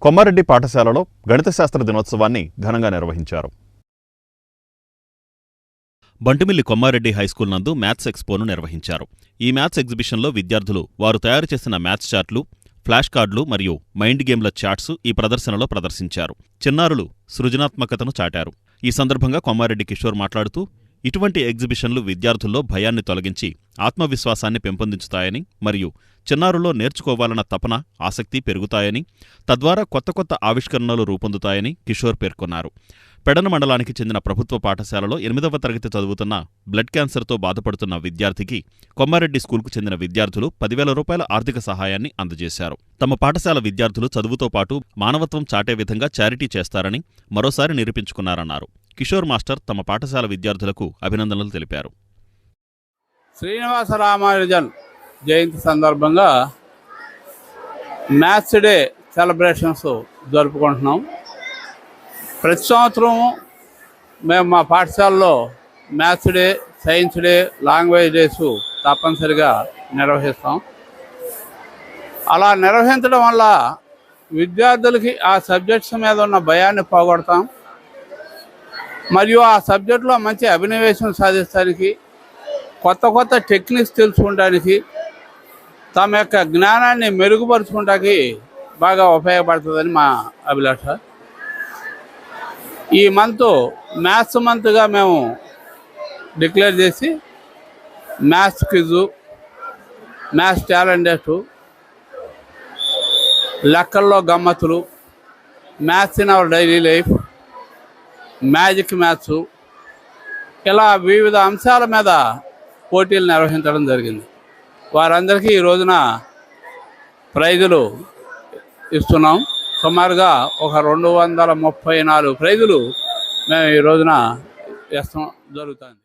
కొమ్మారెడ్డి పాఠశాలలో గణిత శాస్త్ర దినోత్సవాన్ని ఘనంగా నిర్వహించారు. బంటిమిల్లి కొమ్మారెడ్డి హైస్కూల్ నందు మ్యాథ్స్ ఎక్స్పోను నిర్వహించారు. ఈ మ్యాథ్స్ ఎగ్జిబిషన్లో విద్యార్థులు వారు తయారు చేసిన మ్యాథ్స్ చార్ట్లు, ఫ్లాష్ కార్డులు మరియు మైండ్ గేమ్ల చార్ట్స్ ఈ ప్రదర్శనలో ప్రదర్శించారు. చిన్నారులు సృజనాత్మకతను చాటారు. ఈ సందర్భంగా కొమ్మారెడ్డి కిషోర్ మాట్లాడుతూ, ఇటువంటి ఎగ్జిబిషన్లు విద్యార్థుల్లో భయాన్ని తొలగించి ఆత్మవిశ్వాసాన్ని పెంపొందించుతాయని మరియు చిన్నారుల్లో నేర్చుకోవాలన్న తపన, ఆసక్తి పెరుగుతాయని, తద్వారా కొత్త కొత్త ఆవిష్కరణలు రూపొందుతాయని కిషోర్ పేర్కొన్నారు. పెడన మండలానికి చెందిన ప్రభుత్వ పాఠశాలలో 8వ తరగతి చదువుతున్న బ్లడ్ క్యాన్సర్తో బాధపడుతున్న విద్యార్థికి కొమ్మారెడ్డి స్కూల్కు చెందిన విద్యార్థులు 10,000 రూపాయల ఆర్థిక సహాయాన్ని అందజేశారు. తమ పాఠశాల విద్యార్థులు చదువుతో పాటు మానవత్వం చాటే విధంగా చారిటీ చేస్తారని మరోసారి నిరూపించుకున్నారన్నారు. కిషోర్ మాస్టర్ తమ పాఠశాల విద్యార్థులకు అభినందనలు తెలిపారు. శ్రీనివాస రామానుజన్ జయంతి సందర్భంగా మ్యాథ్స్ డే సెలబ్రేషన్స్ జరుపుకుంటున్నాం. ప్రతి సంవత్సరం మేము మా పాఠశాలలో maths day, science day, language days తప్పనిసరిగా నిర్వహిస్తాం. అలా నిర్వహించడం వల్ల విద్యార్థులకి ఆ సబ్జెక్ట్స్ మీద ఉన్న భయాన్ని పోగొడతాం. మరియు ఆ సబ్జెక్టులో మంచి అభినవేశం సాధించడానికి, కొత్త కొత్త టెక్నిక్స్ తెలుసుకోవడానికి, తమ యొక్క జ్ఞానాన్ని మెరుగుపరుచుకోవడానికి బాగా ఉపయోగపడుతుందని మా అభిలాష. ఈ మంత్ మ్యాథ్స్ మంత్గా మేము డిక్లేర్ చేసి maths quiz, maths talent test, లెక్కల్లో గమ్మత్తులు, maths in our daily life, magic maths, ఇలా వివిధ అంశాల మీద పోటీలు నిర్వహించడం జరిగింది. వారందరికీ ఈ రోజున ప్రైజులు ఇస్తున్నాం. సుమారుగా ఒక 234 ప్రైజులు మేము ఈ రోజున ఇస్తాం జరుగుతుంది.